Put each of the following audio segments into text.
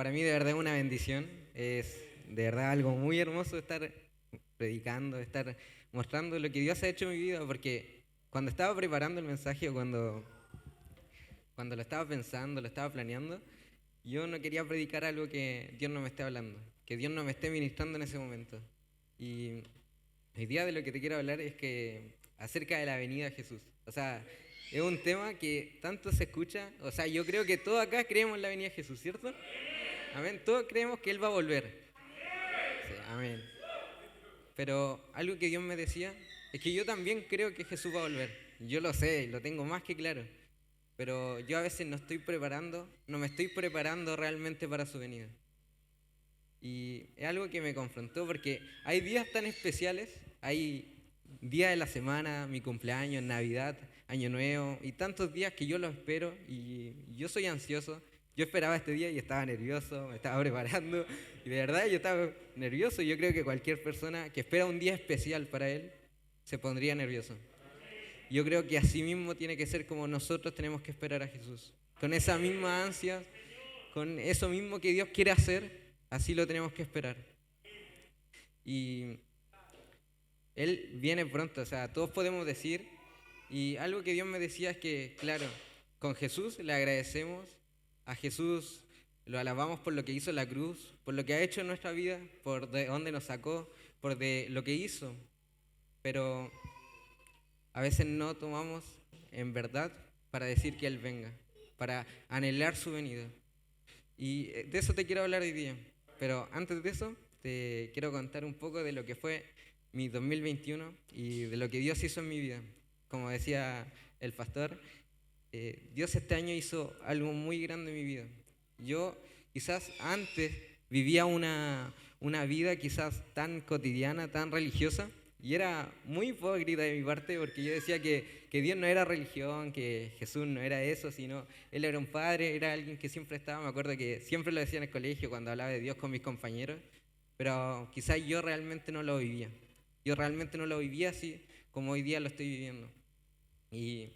para mí de verdad es una bendición, es de verdad algo muy hermoso estar predicando, estar mostrando lo que Dios ha hecho en mi vida, porque cuando estaba preparando el mensaje o cuando lo estaba pensando, lo estaba planeando, yo no quería predicar algo que Dios no me esté hablando, que Dios no me esté ministrando en ese momento. Y el día de lo que te quiero hablar es que acerca de la venida de Jesús. O sea, es un tema que tanto se escucha, o sea, yo creo que todos acá creemos en la venida de Jesús, ¿cierto? Amén, todos creemos que Él va a volver. Sí, amén. Pero algo que Dios me decía es que yo también creo que Jesús va a volver. Yo lo sé, lo tengo más que claro. Pero yo a veces no me estoy preparando realmente para su venida. Y es algo que me confrontó porque hay días tan especiales, hay días de la semana, mi cumpleaños, Navidad, Año Nuevo, y tantos días que yo lo espero y yo soy ansioso. Yo esperaba este día y estaba nervioso, me estaba preparando, y de verdad yo estaba nervioso. Yo creo que cualquier persona que espera un día especial para él se pondría nervioso. Yo creo que así mismo tiene que ser como nosotros tenemos que esperar a Jesús. Con esa misma ansia, con eso mismo que Dios quiere hacer, así lo tenemos que esperar. Y Él viene pronto, o sea, todos podemos decir, y algo que Dios me decía es que, claro, con Jesús le agradecemos, a Jesús lo alabamos por lo que hizo en la cruz, por lo que ha hecho en nuestra vida, por de dónde nos sacó, por de lo que hizo, pero a veces no tomamos en verdad para decir que Él venga, para anhelar su venida. Y de eso te quiero hablar hoy día. Pero antes de eso, te quiero contar un poco de lo que fue mi 2021 y de lo que Dios hizo en mi vida. Como decía el pastor, Dios este año hizo algo muy grande en mi vida. Yo quizás antes vivía una vida quizás tan cotidiana, tan religiosa, y era muy hipócrita de mi parte porque yo decía que Dios no era religión, que Jesús no era eso, sino Él era un padre, era alguien que siempre estaba, me acuerdo que siempre lo decía en el colegio cuando hablaba de Dios con mis compañeros, pero quizás yo realmente no lo vivía. Yo realmente no lo vivía así como hoy día lo estoy viviendo. Y,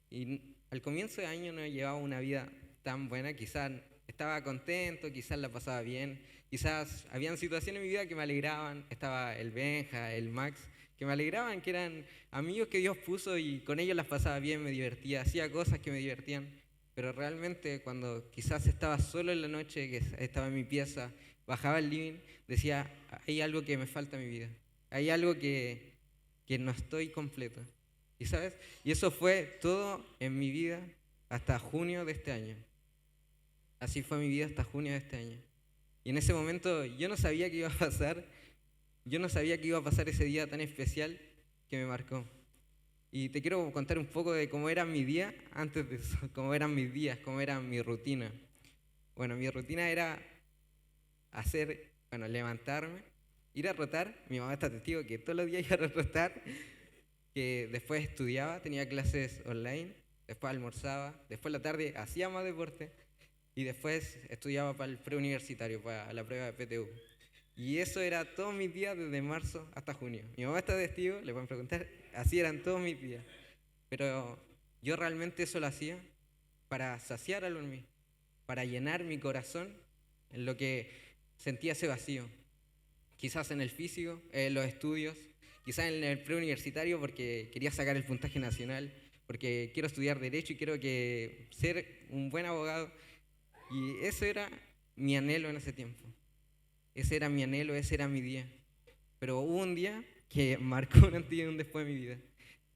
y al comienzo de año no llevaba una vida tan buena, quizás estaba contento, quizás la pasaba bien, quizás habían situaciones en mi vida que me alegraban, estaba el Benja, el Max, que me alegraban, que eran amigos que Dios puso y con ellos las pasaba bien, me divertía, hacía cosas que me divertían, pero realmente cuando quizás estaba solo en la noche, que estaba en mi pieza, bajaba al living, decía, hay algo que me falta en mi vida, hay algo que no estoy completo. ¿Y sabes? Y eso fue todo en mi vida hasta junio de este año. Así fue mi vida hasta junio de este año. Y en ese momento yo no sabía qué iba a pasar, yo no sabía qué iba a pasar ese día tan especial que me marcó. Y te quiero contar un poco de cómo era mi día antes de eso, cómo eran mis días, cómo era mi rutina. Bueno, mi rutina era levantarme, ir a rotar. Mi mamá está testigo que todos los días iba a rotar, que después estudiaba, tenía clases online, después almorzaba, después la tarde hacía más deporte y después estudiaba para el preuniversitario, para la prueba de PTU. Y eso era todos mis días desde marzo hasta junio. Mi mamá está testigo, le pueden preguntar, así eran todos mis días. Pero yo realmente eso lo hacía para saciar algo en mí, para llenar mi corazón en lo que sentía ese vacío. Quizás en el físico, en los estudios, quizás en el preuniversitario porque quería sacar el puntaje nacional, porque quiero estudiar Derecho y quiero ser un buen abogado. Y eso era mi anhelo en ese tiempo. Ese era mi anhelo, ese era mi día. Pero hubo un día que marcó un antes y un después de mi vida.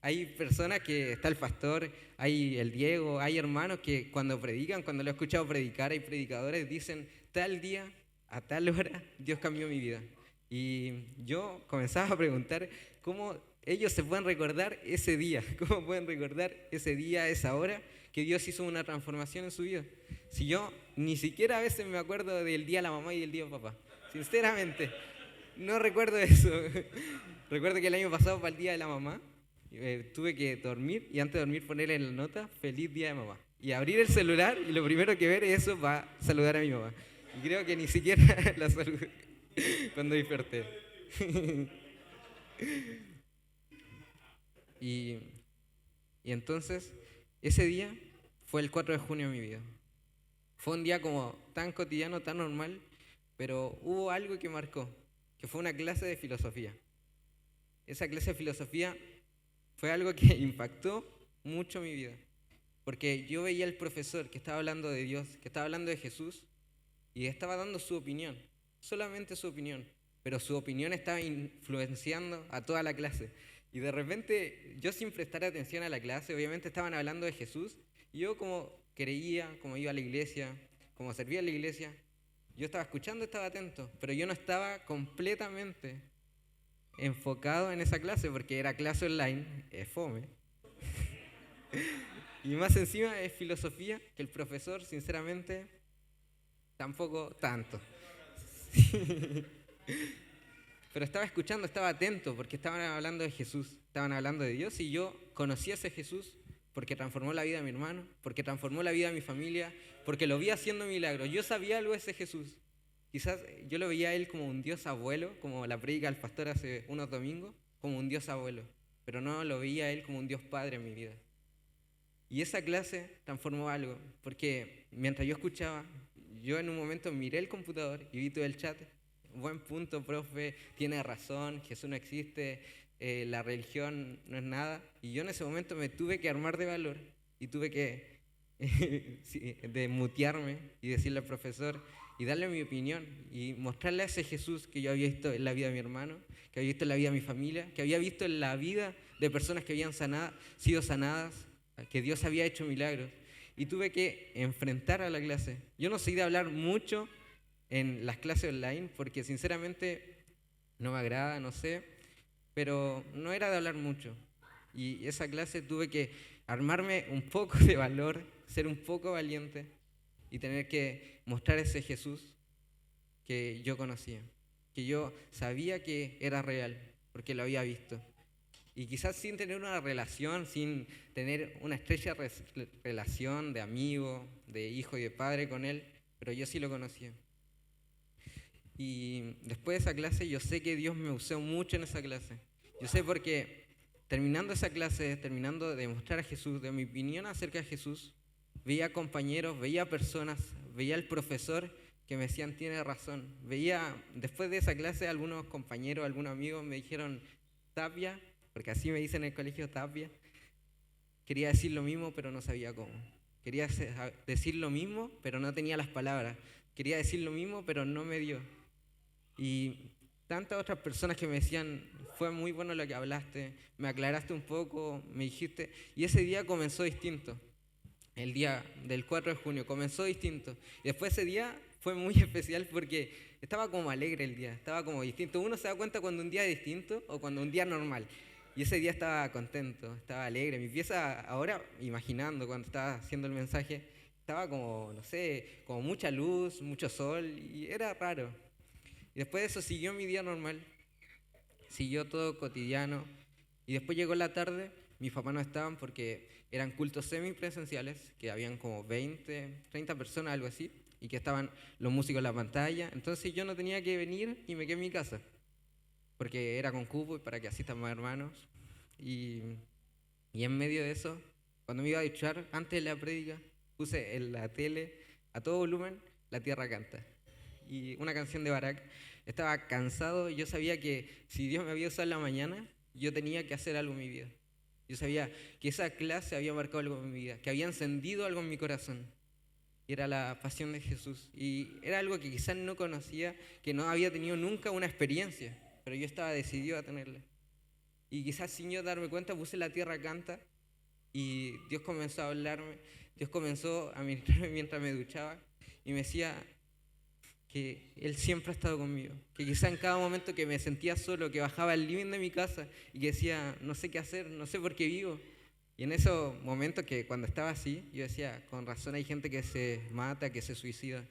Hay personas que, está el pastor, hay el Diego, hay hermanos que cuando predican, cuando lo he escuchado predicar, hay predicadores, dicen, tal día, a tal hora, Dios cambió mi vida. Y yo comenzaba a preguntar cómo ellos se pueden recordar ese día, cómo pueden recordar ese día, esa hora, que Dios hizo una transformación en su vida. Si yo ni siquiera a veces me acuerdo del día de la mamá y del día del papá, sinceramente, no recuerdo eso. Recuerdo que el año pasado para el día de la mamá, tuve que dormir y antes de dormir ponerle en la nota, feliz día de mamá. Y abrir el celular y lo primero que ver es eso para saludar a mi mamá. Y creo que ni siquiera la saludé cuando desperté. y, y entonces, ese día fue el 4 de junio de mi vida. Fue un día como tan cotidiano, tan normal, pero hubo algo que marcó, que fue una clase de filosofía. Esa clase de filosofía fue algo que impactó mucho mi vida, porque yo veía al profesor que estaba hablando de Dios, que estaba hablando de Jesús, y estaba dando su opinión, solamente su opinión, pero su opinión estaba influenciando a toda la clase. Y de repente, yo sin prestar atención a la clase, obviamente estaban hablando de Jesús, y yo como creía, como iba a la iglesia, como servía en la iglesia, yo estaba escuchando, estaba atento, pero yo no estaba completamente enfocado en esa clase, porque era clase online, es fome. Y más encima es filosofía, que el profesor, sinceramente, tampoco tanto. Pero estaba escuchando, estaba atento, porque estaban hablando de Jesús, estaban hablando de Dios, y yo conocí a ese Jesús porque transformó la vida de mi hermano, porque transformó la vida de mi familia, porque lo vi haciendo milagros. Yo sabía algo de ese Jesús. Quizás yo lo veía a él como un Dios abuelo, como la predica del pastor hace unos domingos, como un Dios abuelo, pero no lo veía a él como un Dios padre en mi vida. Y esa clase transformó algo, porque mientras yo escuchaba, yo en un momento miré el computador y vi todo el chat. Buen punto, profe, tiene razón, Jesús no existe, la religión no es nada. Y yo en ese momento me tuve que armar de valor y tuve que de mutearme y decirle al profesor y darle mi opinión y mostrarle a ese Jesús que yo había visto en la vida de mi hermano, que había visto en la vida de mi familia, que había visto en la vida de personas que habían sido sanadas, que Dios había hecho milagros. Y tuve que enfrentar a la clase. Yo no soy de hablar mucho en las clases online porque sinceramente no me agrada, no sé, pero no era de hablar mucho. Y esa clase tuve que armarme un poco de valor, ser un poco valiente y tener que mostrar ese Jesús que yo conocía, que yo sabía que era real porque lo había visto. Y quizás sin tener una relación, sin tener una estrecha relación de amigo, de hijo y de padre con él, pero yo sí lo conocía. Y después de esa clase, yo sé que Dios me usó mucho en esa clase. Yo sé porque terminando esa clase, terminando de mostrar a Jesús, de mi opinión acerca de Jesús, veía compañeros, veía personas, veía al profesor que me decían, tiene razón. Veía, después de esa clase, algunos compañeros, algunos amigos me dijeron, Tapia, porque así me dicen en el colegio, Tapia. Quería decir lo mismo, pero no sabía cómo. Quería decir lo mismo, pero no tenía las palabras. Quería decir lo mismo, pero no me dio. Y tantas otras personas que me decían, fue muy bueno lo que hablaste, me aclaraste un poco, me dijiste, y ese día comenzó distinto. El día del 4 de junio comenzó distinto. Y después ese día fue muy especial porque estaba como alegre el día, estaba como distinto. Uno se da cuenta cuando un día es distinto o cuando un día es normal. Y ese día estaba contento, estaba alegre. Mi pieza ahora, imaginando cuando estaba haciendo el mensaje, estaba como, no sé, como mucha luz, mucho sol, y era raro. Y después de eso siguió mi día normal, siguió todo cotidiano. Y después llegó la tarde, mis papás no estaban porque eran cultos semipresenciales, que habían como 20, 30 personas, algo así, y que estaban los músicos en la pantalla. Entonces yo no tenía que venir y me quedé en mi casa, porque era con cupo y para que asistan más hermanos. Y en medio de eso, cuando me iba a duchar, antes de la prédica, puse en la tele, a todo volumen, La Tierra Canta. Y una canción de Barak. Estaba cansado y yo sabía que si Dios me había usado en la mañana, yo tenía que hacer algo en mi vida. Yo sabía que esa clase había marcado algo en mi vida, que había encendido algo en mi corazón. Y era la pasión de Jesús. Y era algo que quizás no conocía, que no había tenido nunca una experiencia, pero yo estaba decidido a tenerla. Y quizás sin yo darme cuenta puse La Tierra Canta y Dios comenzó a hablarme, Dios comenzó a ministrarme mientras me duchaba y me decía que Él siempre ha estado conmigo, que quizá en cada momento que me sentía solo, que bajaba al living de mi casa y que decía, no sé qué hacer, no sé por qué vivo. Y en esos momentos que cuando estaba así, yo decía, con razón hay gente que se mata, que se suicida.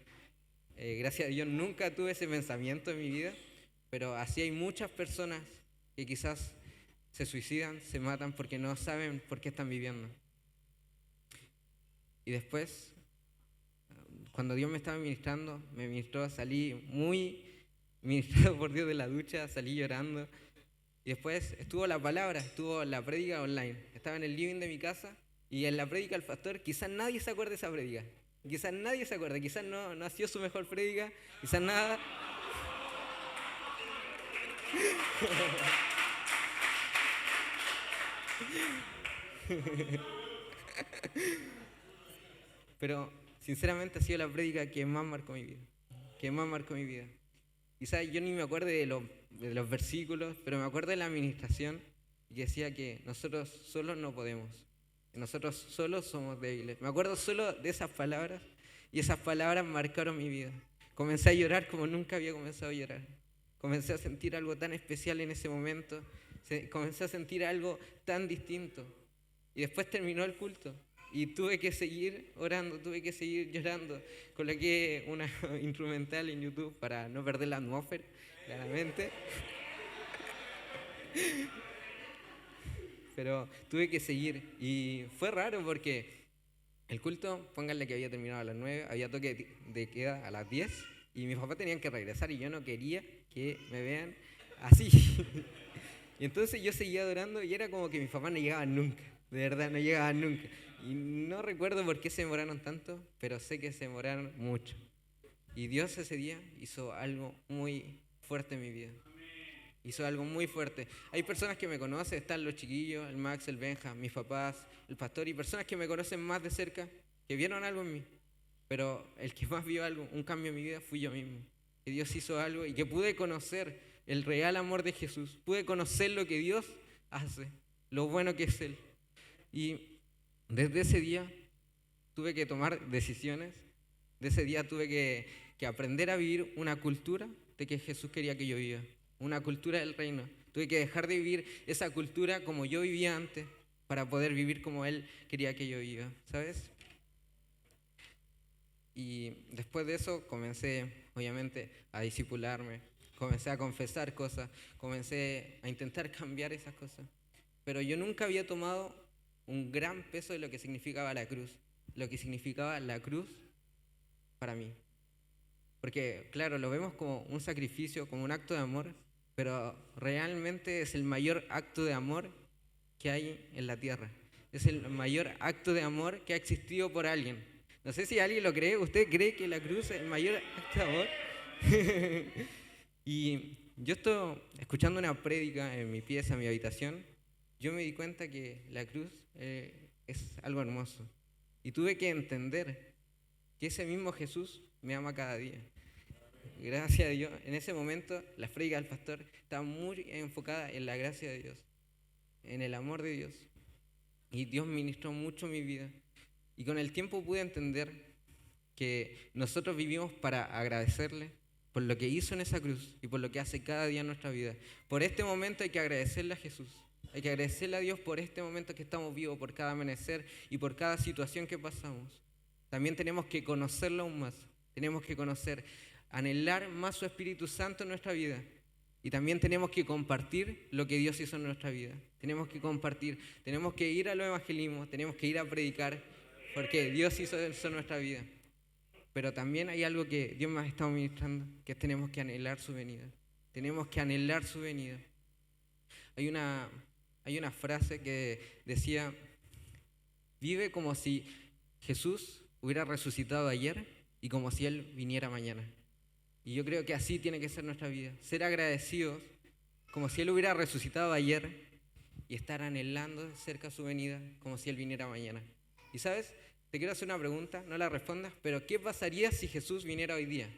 Gracias a Dios nunca tuve ese pensamiento en mi vida, pero así hay muchas personas que quizás se suicidan, se matan porque no saben por qué están viviendo. Y después, cuando Dios me estaba ministrando, me ministró, salí muy ministrado por Dios de la ducha, salí llorando. Y después estuvo la palabra, estuvo la prédica online. Estaba en el living de mi casa y en la prédica del pastor, quizás nadie se acuerde de esa prédica, Quizás nadie se acuerda, quizás no ha sido su mejor prédica, quizás nada. Pero sinceramente ha sido la prédica que más marcó mi vida, que más marcó mi vida. Quizás yo ni me acuerdo de los versículos, pero me acuerdo de la administración que decía que nosotros solos no podemos, que nosotros solos somos débiles. Me acuerdo solo de esas palabras y esas palabras marcaron mi vida. Comencé a llorar como nunca había comenzado a llorar. Comencé a sentir algo tan especial en ese momento, comencé a sentir algo tan distinto. Y después terminó el culto y tuve que seguir orando, tuve que seguir llorando. Coloqué una instrumental en YouTube para no perder la atmósfera, claramente. Pero tuve que seguir y fue raro porque el culto, pónganle que había terminado a las 9, había toque de queda a las 10 y mis papás tenían que regresar y yo no quería que me vean así. Y entonces yo seguía adorando y era como que mis papás no llegaban nunca, de verdad no llegaban nunca. Y no recuerdo por qué se demoraron tanto, pero sé que se demoraron mucho. Y Dios ese día hizo algo muy fuerte en mi vida. Hizo algo muy fuerte. Hay personas que me conocen, están los chiquillos, el Max, el Benja, mis papás, el pastor, y personas que me conocen más de cerca, que vieron algo en mí. Pero el que más vio algo, un cambio en mi vida, fui yo mismo. Que Dios hizo algo y que pude conocer el real amor de Jesús. Pude conocer lo que Dios hace, lo bueno que es Él. Y desde ese día tuve que tomar decisiones. De ese día tuve que aprender a vivir una cultura de que Jesús quería que yo viva. Una cultura del reino. Tuve que dejar de vivir esa cultura como yo vivía antes para poder vivir como Él quería que yo viva, ¿sabes? Y después de eso comencé, obviamente, a discipularme, comencé a confesar cosas, comencé a intentar cambiar esas cosas. Pero yo nunca había tomado un gran peso de lo que significaba la cruz, lo que significaba la cruz para mí. Porque, claro, lo vemos como un sacrificio, como un acto de amor, pero realmente es el mayor acto de amor que hay en la tierra. Es el mayor acto de amor que ha existido por alguien. No sé si alguien lo cree. ¿Usted cree que la cruz es el mayor acto de amor? Y yo estoy escuchando una prédica en mi pieza, en mi habitación. Yo me di cuenta que la cruz es algo hermoso. Y tuve que entender que ese mismo Jesús me ama cada día. Gracias a Dios. En ese momento, la prédica del pastor estaba muy enfocada en la gracia de Dios, en el amor de Dios. Y Dios ministró mucho mi vida. Y con el tiempo pude entender que nosotros vivimos para agradecerle por lo que hizo en esa cruz y por lo que hace cada día en nuestra vida. Por este momento hay que agradecerle a Jesús. Hay que agradecerle a Dios por este momento que estamos vivos, por cada amanecer y por cada situación que pasamos. También tenemos que conocerlo aún más. Tenemos que conocer, anhelar más su Espíritu Santo en nuestra vida. Y también tenemos que compartir lo que Dios hizo en nuestra vida. Tenemos que compartir, tenemos que ir a los evangelismos, tenemos que ir a predicar, porque Dios hizo eso en nuestra vida. Pero también hay algo que Dios me ha estado ministrando, que tenemos que anhelar su venida. Tenemos que anhelar su venida. Hay una frase que decía, vive como si Jesús hubiera resucitado ayer y como si Él viniera mañana. Y yo creo que así tiene que ser nuestra vida. Ser agradecidos como si Él hubiera resucitado ayer y estar anhelando cerca su venida como si Él viniera mañana. Y sabes, te quiero hacer una pregunta, no la respondas, pero ¿qué pasaría si Jesús viniera hoy día?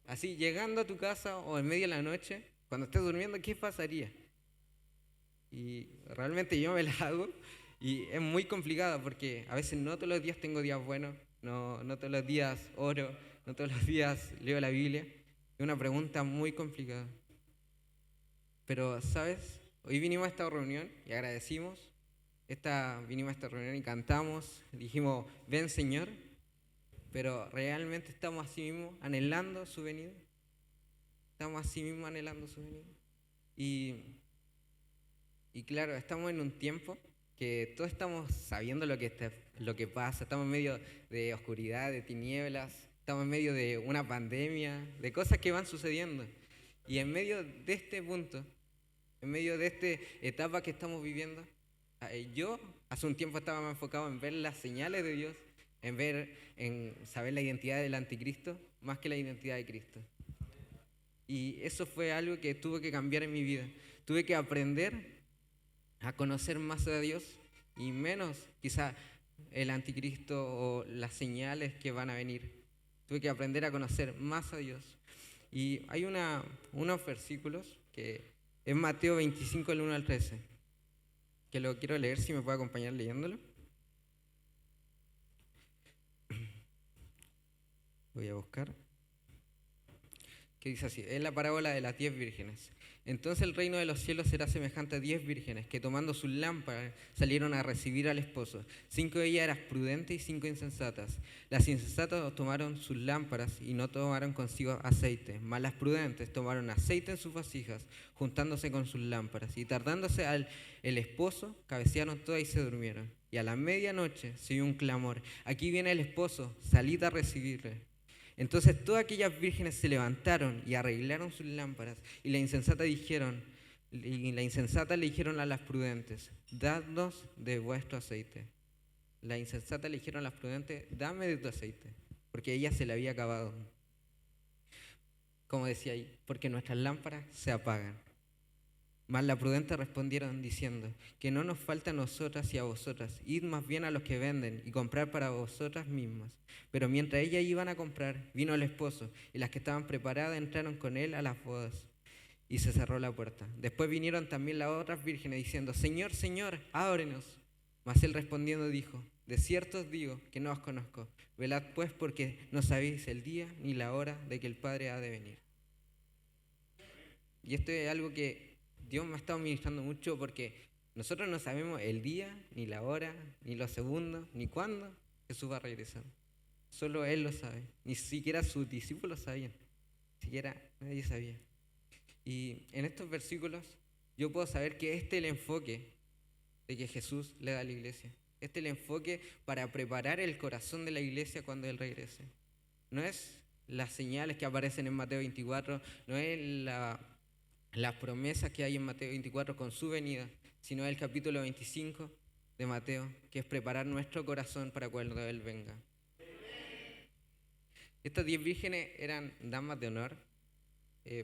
Así, llegando a tu casa o en medio de la noche, cuando estés durmiendo, ¿qué pasaría? Y realmente yo me la hago y es muy complicado porque a veces no todos los días tengo días buenos, no todos los días oro, no todos los días leo la Biblia. Es una pregunta muy complicada. Pero, ¿sabes? Hoy vinimos a esta reunión y agradecimos. Vinimos a esta reunión y cantamos, dijimos, ven Señor, pero realmente estamos así mismo anhelando su venida. Estamos así mismo anhelando su venida. Y claro, estamos en un tiempo que todos estamos sabiendo lo que pasa, estamos en medio de oscuridad, de tinieblas, estamos en medio de una pandemia, de cosas que van sucediendo. Y en medio de este punto, en medio de esta etapa que estamos viviendo, yo hace un tiempo estaba más enfocado en ver las señales de Dios, en saber la identidad del anticristo más que la identidad de Cristo. Y eso fue algo que tuve que cambiar en mi vida. Tuve que aprender a conocer más a Dios y menos quizá el anticristo o las señales que van a venir. Tuve que aprender a conocer más a Dios. Y hay unos versículos que es Mateo 25, del 1 al 13, que lo quiero leer, si me puede acompañar leyéndolo. Voy a buscar. Que dice así, es la parábola de las 10 vírgenes. Entonces el reino de los cielos será semejante a 10 vírgenes que tomando sus lámparas salieron a recibir al esposo. 5 de ellas eran prudentes y 5 insensatas. Las insensatas tomaron sus lámparas y no tomaron consigo aceite, mas las prudentes tomaron aceite en sus vasijas, juntándose con sus lámparas. Y tardándose el esposo, cabecearon todas y se durmieron. Y a la medianoche se oyó un clamor, aquí viene el esposo, salid a recibirle. Entonces todas aquellas vírgenes se levantaron y arreglaron sus lámparas, y la insensata le dijeron a las prudentes, dadnos de vuestro aceite. La insensata le dijeron a las prudentes, dame de tu aceite, porque ella se le había acabado. Como decía ahí, porque nuestras lámparas se apagan. Mas las prudentes respondieron diciendo, que no nos falta a nosotras y a vosotras, id más bien a los que venden y comprad para vosotras mismas. Pero mientras ellas iban a comprar, vino el esposo, y las que estaban preparadas entraron con él a las bodas, y se cerró la puerta. Después vinieron también las otras vírgenes diciendo, Señor, Señor, ábrenos. Mas él respondiendo dijo, de cierto os digo que no os conozco. Velad pues, porque no sabéis el día ni la hora de que el Padre ha de venir. Y esto es algo que Dios me ha estado ministrando mucho, porque nosotros no sabemos el día, ni la hora, ni los segundos, ni cuándo Jesús va a regresar. Solo Él lo sabe. Ni siquiera sus discípulos sabían. Ni siquiera nadie sabía. Y en estos versículos yo puedo saber que este es el enfoque de que Jesús le da a la iglesia. Este es el enfoque para preparar el corazón de la iglesia cuando Él regrese. No es las señales que aparecen en Mateo 24, no es las promesas que hay en Mateo 24 con su venida, sino el capítulo 25 de Mateo, que es preparar nuestro corazón para cuando Él venga. Estas 10 vírgenes eran damas de honor.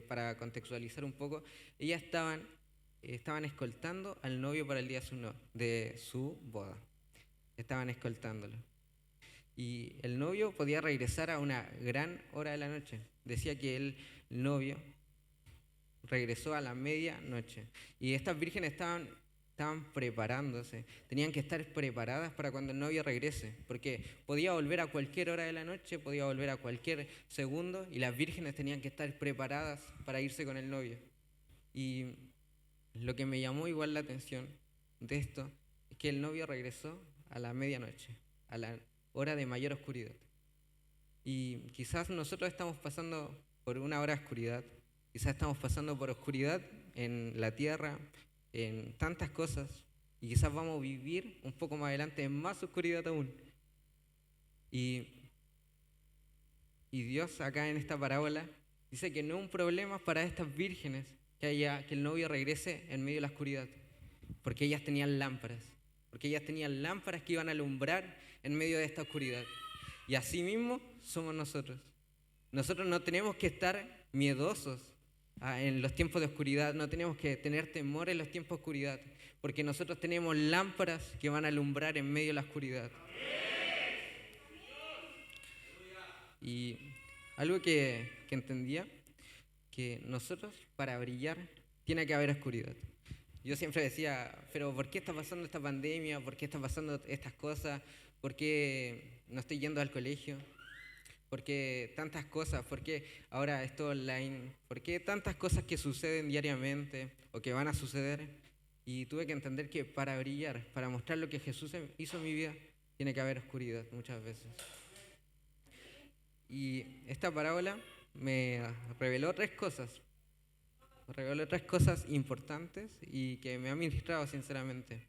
Para contextualizar un poco, ellas estaban escoltando al novio para el día de su boda. Estaban escoltándolo. Y el novio podía regresar a una gran hora de la noche. Decía que el novio regresó a la medianoche. Y estas vírgenes estaban preparándose, tenían que estar preparadas para cuando el novio regrese, porque podía volver a cualquier hora de la noche, podía volver a cualquier segundo, y las vírgenes tenían que estar preparadas para irse con el novio. Y lo que me llamó igual la atención de esto es que el novio regresó a la medianoche, a la hora de mayor oscuridad. Y quizás nosotros estamos pasando por una hora de oscuridad, quizás estamos pasando por oscuridad en la tierra, en tantas cosas, y quizás vamos a vivir un poco más adelante en más oscuridad aún. Y Dios acá en esta parábola dice que no es un problema para estas vírgenes que el novio regrese en medio de la oscuridad, porque ellas tenían lámparas, que iban a alumbrar en medio de esta oscuridad. Y así mismo somos nosotros. Nosotros no tenemos que estar miedosos en los tiempos de oscuridad, no tenemos que tener temor en los tiempos de oscuridad, porque nosotros tenemos lámparas que van a alumbrar en medio de la oscuridad. Y algo que entendía, que nosotros para brillar tiene que haber oscuridad. Yo siempre decía, pero ¿por qué está pasando esta pandemia? ¿Por qué están pasando estas cosas? ¿Por qué no estoy yendo al colegio? ¿Por qué tantas cosas? ¿Por qué ahora esto online? ¿Por qué tantas cosas que suceden diariamente o que van a suceder? Y tuve que entender que para brillar, para mostrar lo que Jesús hizo en mi vida, tiene que haber oscuridad muchas veces. Y esta parábola me reveló tres cosas importantes y que me han ministrado sinceramente.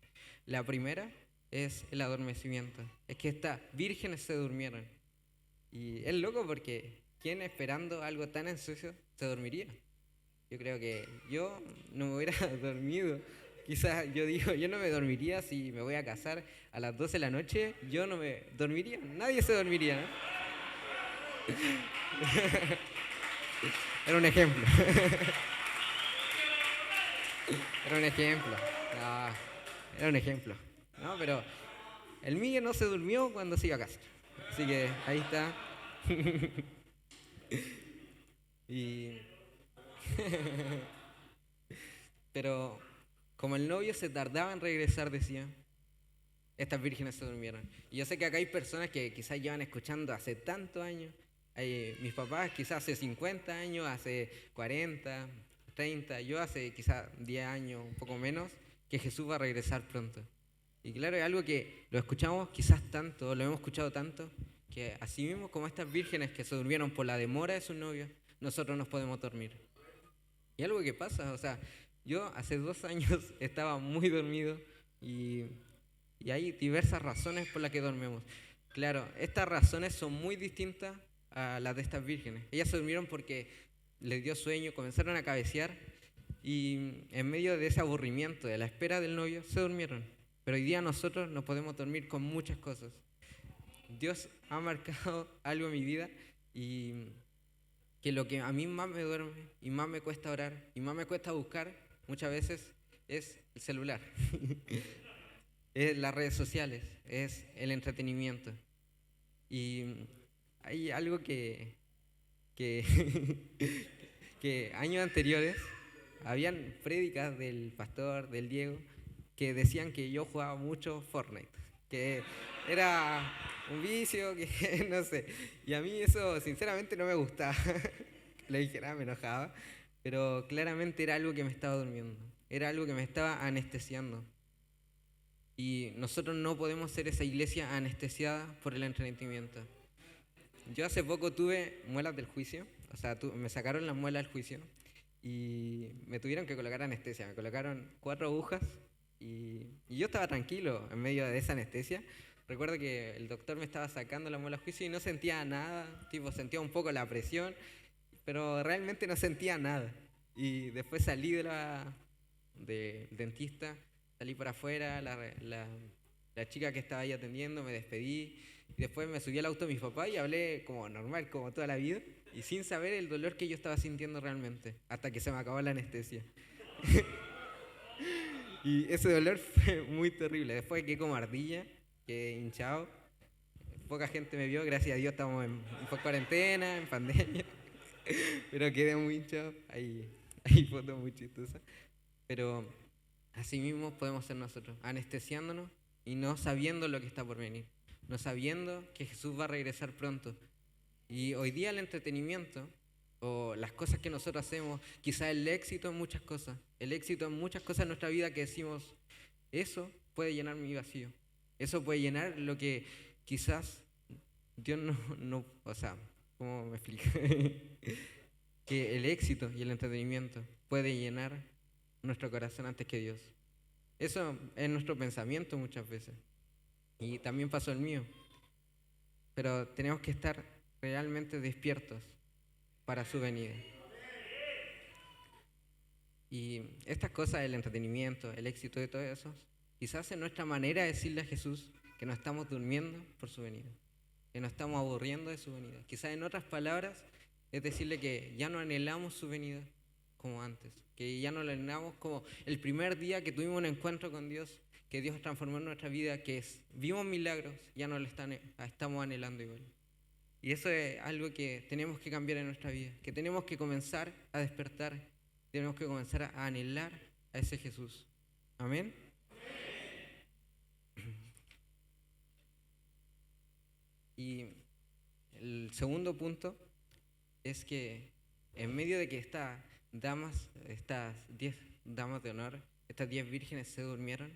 La primera es el adormecimiento. Es que estas vírgenes se durmieron. Y es loco porque ¿quién esperando algo tan ansioso se dormiría? Yo creo que yo no me hubiera dormido Quizás yo digo, yo no me dormiría si me voy a casar a las 12 de la noche, yo no me dormiría, nadie se dormiría, ¿no? Era un ejemplo. Era un ejemplo. No, era un ejemplo. No, pero el Miguel no se durmió cuando se iba a casar. Así que ahí está. Y pero como el novio se tardaba en regresar, decía, estas vírgenes se durmieron. Y yo sé que acá hay personas que quizás llevan escuchando hace tantos años. Mis papás quizás hace 50 años, hace 40, 30, yo hace quizás 10 años, un poco menos, que Jesús va a regresar pronto. Y claro, es algo que lo escuchamos quizás tanto, lo hemos escuchado tanto, que así mismo como estas vírgenes que se durmieron por la demora de sus novios, nosotros nos podemos dormir. Y algo que pasa, o sea, yo hace 2 años estaba muy dormido y hay diversas razones por las que dormimos. Claro, estas razones son muy distintas a las de estas vírgenes. Ellas se durmieron porque les dio sueño, comenzaron a cabecear y en medio de ese aburrimiento, de la espera del novio, se durmieron. Pero hoy día nosotros nos podemos dormir con muchas cosas. Dios ha marcado algo en mi vida y que lo que a mí más me duerme y más me cuesta orar y más me cuesta buscar muchas veces es el celular, es las redes sociales, es el entretenimiento. Y hay algo que, que años anteriores habían prédicas del pastor, del Diego, que decían que yo jugaba mucho Fortnite, que era un vicio, que no sé. Y a mí eso sinceramente no me gustaba. Le dijera, me enojaba. Pero claramente era algo que me estaba durmiendo. Era algo que me estaba anestesiando. Y nosotros no podemos ser esa iglesia anestesiada por el entretenimiento. Yo hace poco tuve muelas del juicio. O sea, me sacaron las muelas del juicio. Y me tuvieron que colocar anestesia. Me colocaron 4 agujas. Y yo estaba tranquilo en medio de esa anestesia. Recuerdo que el doctor me estaba sacando la muela al juicio y no sentía nada, tipo sentía un poco la presión, pero realmente no sentía nada. Y después salí del dentista, salí para afuera, la chica que estaba ahí atendiendo, me despedí, y después me subí al auto de mis papás y hablé como normal, como toda la vida, y sin saber el dolor que yo estaba sintiendo realmente, hasta que se me acabó la anestesia. Y ese dolor fue muy terrible. Después quedé como ardilla, quedé hinchado. Poca gente me vio, gracias a Dios estamos en cuarentena, en pandemia. Pero quedé muy hinchado. Hay fotos muy chistosas. Pero así mismo podemos ser nosotros, anestesiándonos y no sabiendo lo que está por venir. No sabiendo que Jesús va a regresar pronto. Y hoy día el entretenimiento o las cosas que nosotros hacemos, quizás el éxito en muchas cosas, en nuestra vida que decimos, eso puede llenar mi vacío, eso puede llenar lo que quizás Dios no o sea, ¿cómo me explico? Que el éxito y el entretenimiento puede llenar nuestro corazón antes que Dios. Eso es nuestro pensamiento muchas veces, y también pasó el mío, pero tenemos que estar realmente despiertos para su venida. Y estas cosas, el entretenimiento, el éxito de todo eso, quizás es nuestra manera de decirle a Jesús que nos estamos durmiendo por su venida, que nos estamos aburriendo de su venida. Quizás en otras palabras es decirle que ya no anhelamos su venida como antes, que ya no la anhelamos como el primer día que tuvimos un encuentro con Dios, que Dios transformó en nuestra vida, que vimos milagros, ya no lo estamos anhelando igual. Y eso es algo que tenemos que cambiar en nuestra vida, que tenemos que comenzar a despertar, tenemos que comenzar a anhelar a ese Jesús. Amén. Y el segundo punto es que en medio de que estas 10 damas de honor, estas 10 vírgenes se durmieron,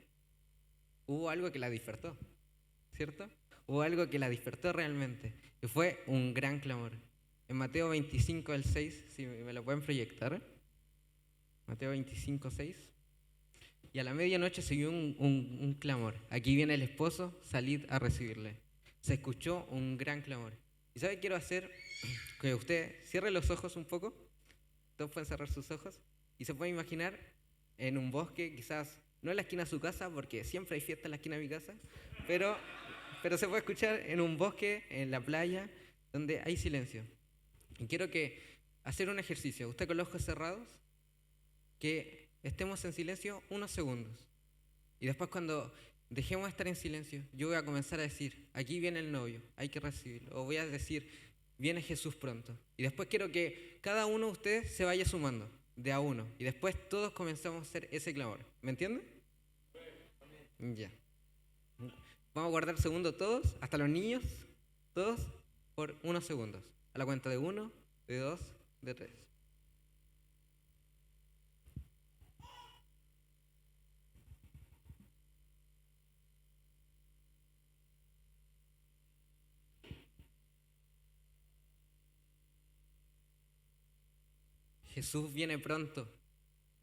hubo algo que la despertó, ¿cierto? Hubo algo que la despertó realmente, y fue un gran clamor. En Mateo 25, el 6, si me lo pueden proyectar. Mateo 25, 6. Y a la medianoche se oyó un clamor. Aquí viene el esposo, salid a recibirle. Se escuchó un gran clamor. ¿Y sabe qué quiero hacer? Que usted cierre los ojos un poco. Todos pueden cerrar sus ojos. Y se puede imaginar en un bosque, quizás no en la esquina de su casa, porque siempre hay fiesta en la esquina de mi casa, pero se puede escuchar en un bosque, en la playa, donde hay silencio. Y quiero hacer un ejercicio, usted con los ojos cerrados, que estemos en silencio unos segundos. Y después cuando dejemos de estar en silencio, yo voy a comenzar a decir, aquí viene el novio, hay que recibirlo. O voy a decir, viene Jesús pronto. Y después quiero que cada uno de ustedes se vaya sumando, de a uno. Y después todos comenzamos a hacer ese clamor. ¿Me entienden? Ya. Vamos a guardar segundos todos, hasta los niños, todos, por unos segundos. A la cuenta de 1, de 2, de 3. Jesús viene pronto.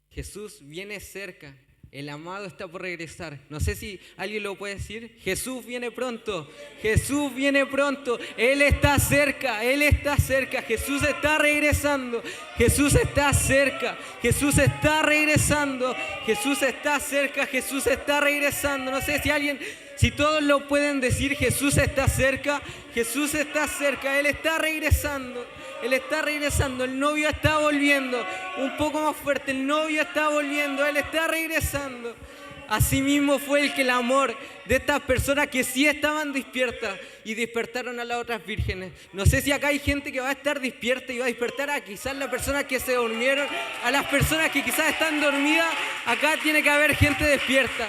Jesús viene cerca. El amado está por regresar. No sé si alguien lo puede decir. Jesús viene pronto. Jesús viene pronto. Él está cerca. Él está cerca. Jesús está regresando. Jesús está cerca. Jesús está regresando. Jesús está cerca. Jesús está regresando. No sé si todos lo pueden decir. Jesús está cerca. Jesús está cerca. Él está regresando. Él está regresando, el novio está volviendo. Un poco más fuerte, el novio está volviendo, Él está regresando. Asimismo fue el amor de estas personas que sí estaban despiertas y despertaron a las otras vírgenes. No sé si acá hay gente que va a estar despierta y va a despertar a quizás las personas que se durmieron, a las personas que quizás están dormidas. Acá tiene que haber gente despierta.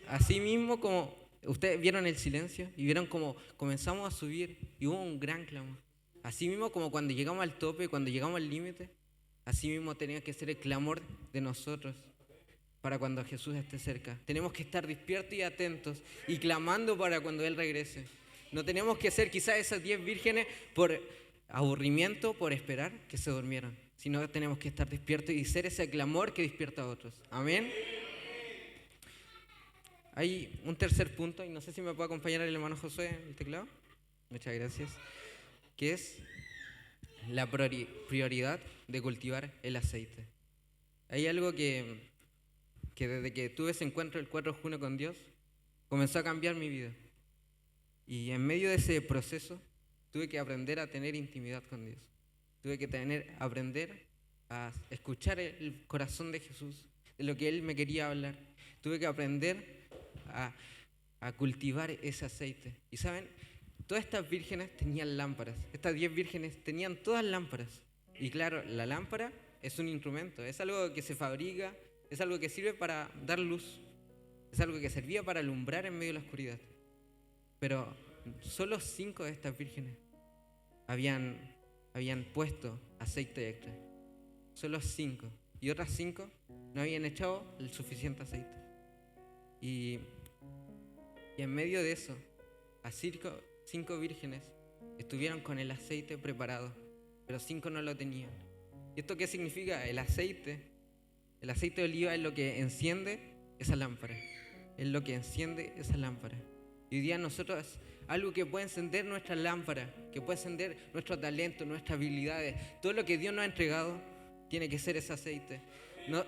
Asimismo, como ustedes vieron el silencio y vieron cómo comenzamos a subir y hubo un gran clamor. Así mismo como cuando llegamos al tope, cuando llegamos al límite, así mismo tenía que ser el clamor de nosotros para cuando Jesús esté cerca. Tenemos que estar despiertos y atentos y clamando para cuando Él regrese. No tenemos que ser quizás esas 10 vírgenes por aburrimiento, por esperar que se durmieran, sino tenemos que estar despiertos y ser ese clamor que despierta a otros. Amén. Hay un tercer punto, y no sé si me puede acompañar el hermano Josué en el teclado. Muchas gracias. Que es la prioridad de cultivar el aceite. Hay algo que desde que tuve ese encuentro el 4 de junio con Dios, comenzó a cambiar mi vida. Y en medio de ese proceso, tuve que aprender a tener intimidad con Dios. Tuve que aprender a escuchar el corazón de Jesús, de lo que Él me quería hablar. Tuve que aprender a cultivar ese aceite. Y saben, todas estas vírgenes tenían lámparas. Estas 10 vírgenes tenían todas lámparas. Y claro, la lámpara es un instrumento, es algo que se fabrica, es algo que sirve para dar luz, es algo que servía para alumbrar en medio de la oscuridad. Pero solo 5 de estas vírgenes habían puesto aceite extra. Solo 5. Y otras 5 no habían echado el suficiente aceite. Y en medio de eso, a 5 vírgenes estuvieron con el aceite preparado, pero 5 no lo tenían. ¿Y esto qué significa? El aceite de oliva es lo que enciende esa lámpara. Es lo que enciende esa lámpara. Y hoy día nosotros, algo que puede encender nuestra lámpara, que puede encender nuestro talento, nuestras habilidades, todo lo que Dios nos ha entregado, tiene que ser ese aceite.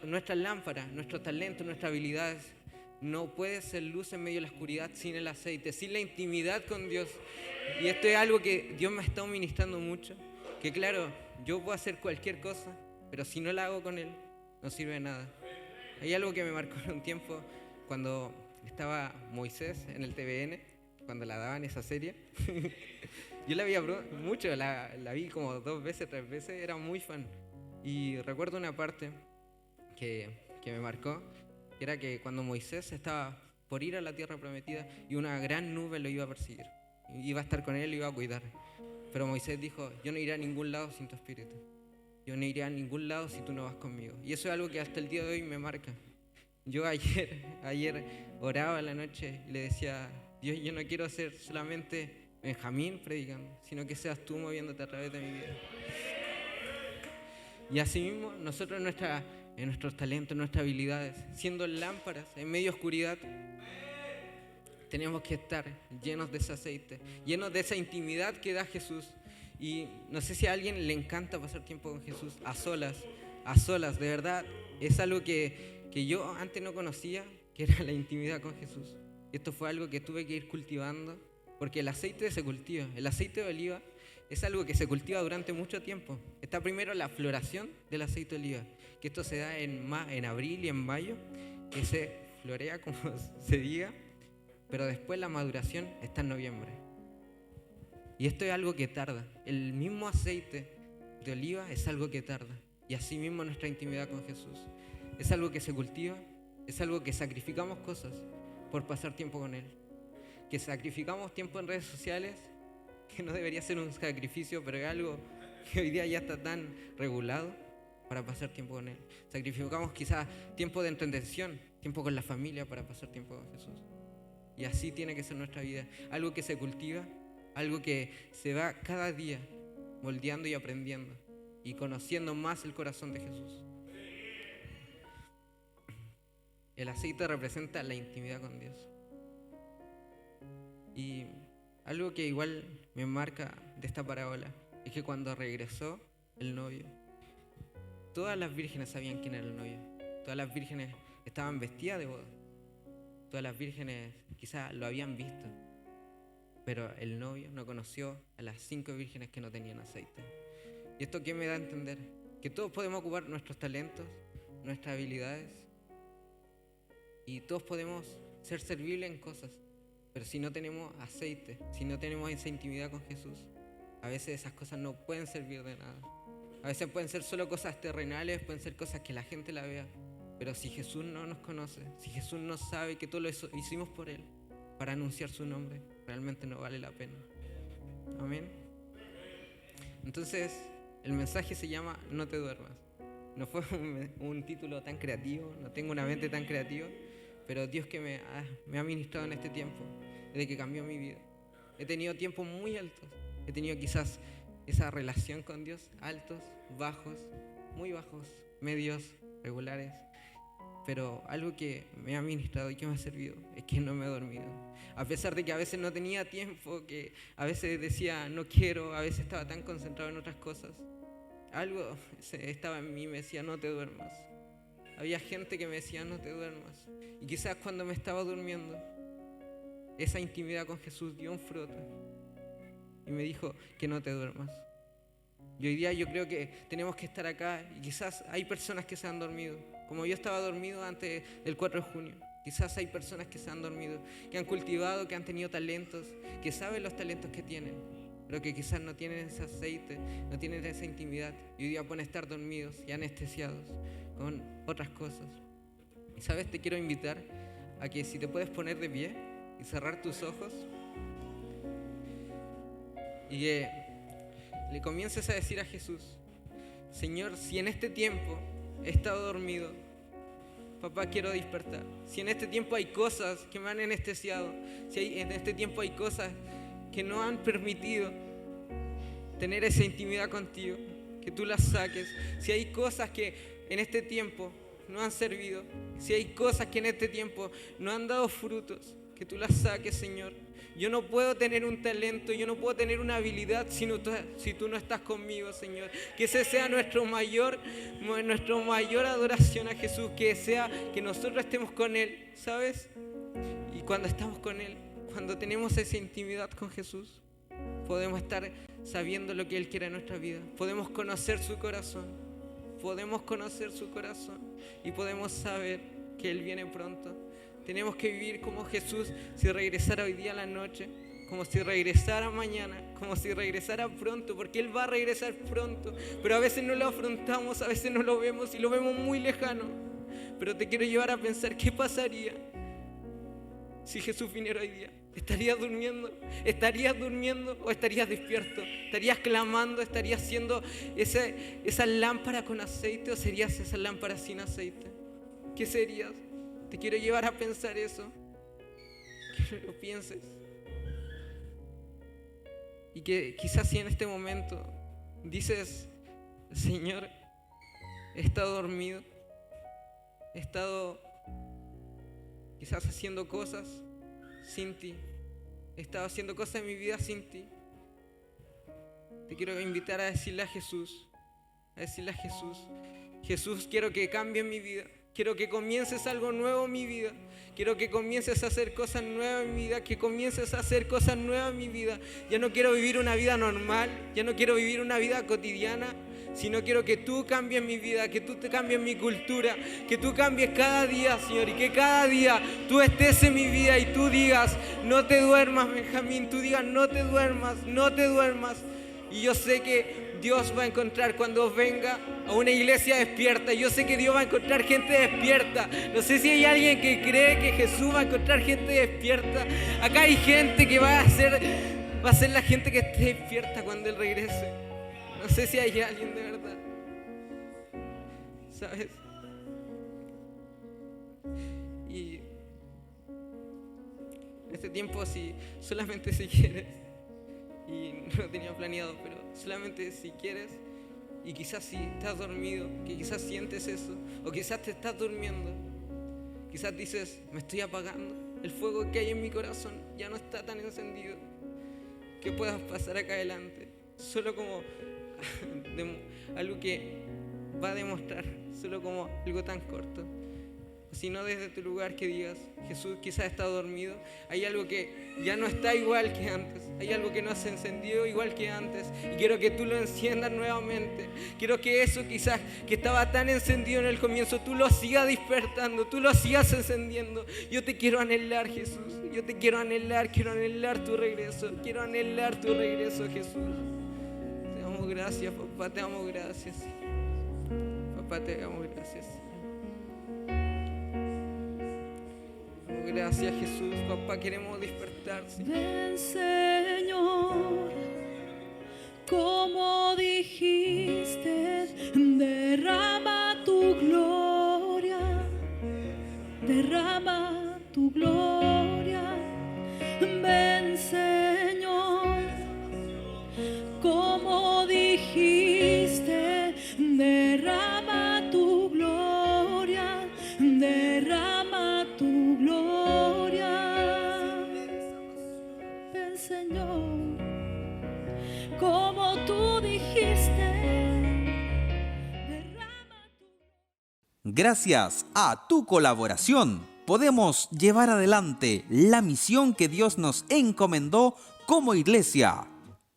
Nuestra lámpara, nuestro talento, nuestras habilidades, no puede ser luz en medio de la oscuridad sin el aceite, sin la intimidad con Dios. Y esto es algo que Dios me ha estado ministrando mucho, que claro, yo puedo hacer cualquier cosa, pero si no la hago con Él, no sirve de nada. Hay algo que me marcó en un tiempo cuando estaba Moisés en el TVN, cuando la daban esa serie. Yo la vi mucho, la vi como 2 veces, 3 veces, era muy fan. Y recuerdo una parte que me marcó, que era que cuando Moisés estaba por ir a la tierra prometida y una gran nube lo iba a perseguir, iba a estar con él, lo iba a cuidar. Pero Moisés dijo, yo no iré a ningún lado sin tu espíritu. Yo no iré a ningún lado si tú no vas conmigo. Y eso es algo que hasta el día de hoy me marca. Yo ayer oraba en la noche y le decía, Dios, yo no quiero ser solamente Benjamín predicando, sino que seas tú moviéndote a través de mi vida. Y así mismo nosotros en nuestros talentos, en nuestras habilidades, siendo lámparas en medio de oscuridad, tenemos que estar llenos de ese aceite, llenos de esa intimidad que da Jesús. Y no sé si a alguien le encanta pasar tiempo con Jesús a solas, de verdad. Es algo que yo antes no conocía, que era la intimidad con Jesús. Y esto fue algo que tuve que ir cultivando, porque el aceite se cultiva. El aceite de oliva es algo que se cultiva durante mucho tiempo. Está primero la floración del aceite de oliva, que esto se da en abril y en mayo, que se florea, como se diga, pero después la maduración está en noviembre. Y esto es algo que tarda. El mismo aceite de oliva es algo que tarda. Y así mismo nuestra intimidad con Jesús. Es algo que se cultiva, es algo que sacrificamos cosas por pasar tiempo con Él. Que sacrificamos tiempo en redes sociales, que no debería ser un sacrificio, pero es algo que hoy día ya está tan regulado para pasar tiempo con Él. Sacrificamos quizás tiempo de entretención, tiempo con la familia para pasar tiempo con Jesús. Y así tiene que ser nuestra vida. Algo que se cultiva, algo que se va cada día moldeando y aprendiendo y conociendo más el corazón de Jesús. El aceite representa la intimidad con Dios. Y algo que igual me marca de esta parábola es que cuando regresó el novio, todas las vírgenes sabían quién era el novio. Todas las vírgenes estaban vestidas de boda. Todas las vírgenes quizás lo habían visto, pero el novio no conoció a las 5 vírgenes que no tenían aceite. ¿Y esto qué me da a entender? Que todos podemos ocupar nuestros talentos, nuestras habilidades, y todos podemos ser servibles en cosas, pero si no tenemos aceite, si no tenemos esa intimidad con Jesús, a veces esas cosas no pueden servir de nada. A veces pueden ser solo cosas terrenales, pueden ser cosas que la gente la vea, pero si Jesús no nos conoce, si Jesús no sabe que todo lo hicimos por Él, para anunciar su nombre, realmente no vale la pena. Amén. Entonces, el mensaje se llama No te duermas. No fue un título tan creativo, no tengo una mente tan creativa, pero Dios que me ha ministrado en este tiempo, desde que cambió mi vida. He tenido tiempos muy altos, he tenido quizás esa relación con Dios, altos, bajos, muy bajos, medios, regulares, pero algo que me ha ministrado y que me ha servido es que no me he dormido. A pesar de que a veces no tenía tiempo, que a veces decía no quiero, a veces estaba tan concentrado en otras cosas, algo estaba en mí, me decía no te duermas. Había gente que me decía no te duermas. Y quizás cuando me estaba durmiendo, esa intimidad con Jesús dio un fruto y me dijo que no te duermas. Y hoy día yo creo que tenemos que estar acá y quizás hay personas que se han dormido, como yo estaba dormido antes del 4 de junio. Quizás hay personas que se han dormido, que han cultivado, que han tenido talentos, que saben los talentos que tienen, pero que quizás no tienen ese aceite, no tienen esa intimidad y hoy día pueden estar dormidos y anestesiados con otras cosas. Y sabes, te quiero invitar a que si te puedes poner de pie y cerrar tus ojos y que le comiences a decir a Jesús: Señor, si en este tiempo he estado dormido, papá, quiero despertar. Si en este tiempo hay cosas que me han anestesiado, si en este tiempo hay cosas que no han permitido tener esa intimidad contigo, que tú las saques. Si hay cosas que en este tiempo no han servido, si hay cosas que en este tiempo no han dado frutos, que tú las saques, Señor. Yo no puedo tener un talento, yo no puedo tener una habilidad si tú no estás conmigo, Señor. Que ese sea nuestra mayor adoración a Jesús, que sea que nosotros estemos con Él, ¿sabes? Y cuando estamos con Él, cuando tenemos esa intimidad con Jesús, podemos estar sabiendo lo que Él quiere en nuestra vida. Podemos conocer su corazón. Y podemos saber que Él viene pronto. Tenemos que vivir como Jesús si regresara hoy día a la noche, como si regresara mañana, como si regresara pronto, porque Él va a regresar pronto. Pero a veces no lo afrontamos, a veces no lo vemos y lo vemos muy lejano. Pero te quiero llevar a pensar qué pasaría si Jesús viniera hoy día. ¿Estarías durmiendo? ¿Estarías durmiendo o estarías despierto? ¿Estarías clamando? ¿Estarías siendo esa lámpara con aceite o serías esa lámpara sin aceite? ¿Qué serías? Te quiero llevar a pensar eso. Que lo pienses. Y que quizás si en este momento dices: Señor, he estado dormido, he estado quizás haciendo cosas sin ti, he estado haciendo cosas en mi vida sin ti. te quiero invitar a decirle a Jesús, Jesús, quiero que cambie mi vida. Quiero que comiences algo nuevo en mi vida. Quiero que comiences a hacer cosas nuevas en mi vida. Que comiences a hacer cosas nuevas en mi vida. Ya no quiero vivir una vida normal. Ya no quiero vivir una vida cotidiana. Sino quiero que tú cambies mi vida. Que tú te cambies mi cultura. Que tú cambies cada día, Señor. Y que cada día tú estés en mi vida y tú digas, no te duermas, Benjamín. Tú digas, no te duermas, no te duermas. Y yo sé que Dios va a encontrar cuando venga a una iglesia despierta. Yo sé que Dios va a encontrar gente despierta. No sé si hay alguien que cree que Jesús va a encontrar gente despierta. Acá hay gente que va a ser la gente que esté despierta cuando Él regrese. No sé si hay alguien de verdad. ¿Sabes? Y este tiempo, solamente si quieres, y no lo tenía planeado, pero solamente si quieres, y quizás si estás dormido, que quizás sientes eso, o quizás te estás durmiendo, quizás dices, me estoy apagando, el fuego que hay en mi corazón ya no está tan encendido, que puedas pasar acá adelante, solo como algo que va a demostrar, solo como algo tan corto. Sino desde tu lugar que digas, Jesús quizás está dormido, hay algo que ya no está igual que antes, hay algo que no se encendió igual que antes y quiero que tú lo enciendas nuevamente. Quiero que eso quizás que estaba tan encendido en el comienzo, tú lo sigas despertando, tú lo sigas encendiendo. Yo te quiero anhelar, Jesús, yo te quiero anhelar tu regreso, quiero anhelar tu regreso, Jesús. Te damos gracias, papá, te damos gracias. Papá, te damos gracias. Gracias, Jesús, papá, queremos despertarse. Ven, Señor, como dijiste, derrama tu gloria, derrama tu gloria. Ven, Señor, como dijiste, derrama tu gloria, derrama tu gloria. Ven, Señor, como tú dijiste, derrama tu... Gracias a tu colaboración, podemos llevar adelante la misión que Dios nos encomendó como iglesia: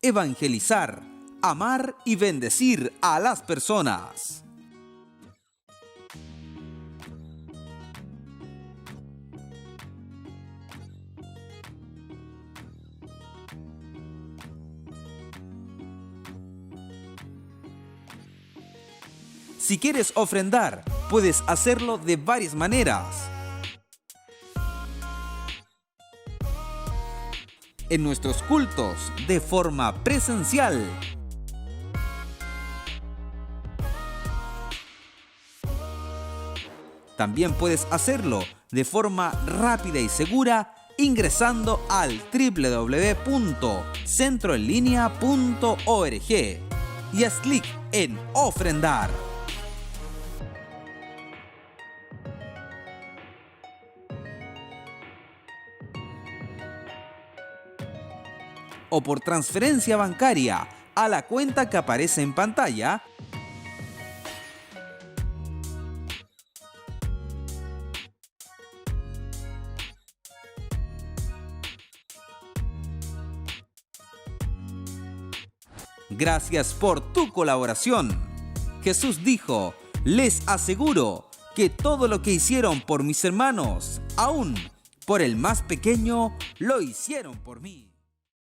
evangelizar, amar y bendecir a las personas. Si quieres ofrendar, puedes hacerlo de varias maneras. En nuestros cultos, de forma presencial. También puedes hacerlo de forma rápida y segura ingresando al www.centroenlinea.org y haz clic en ofrendar. O por transferencia bancaria a la cuenta que aparece en pantalla. Gracias por tu colaboración. Jesús dijo, les aseguro que todo lo que hicieron por mis hermanos, aún por el más pequeño, lo hicieron por mí.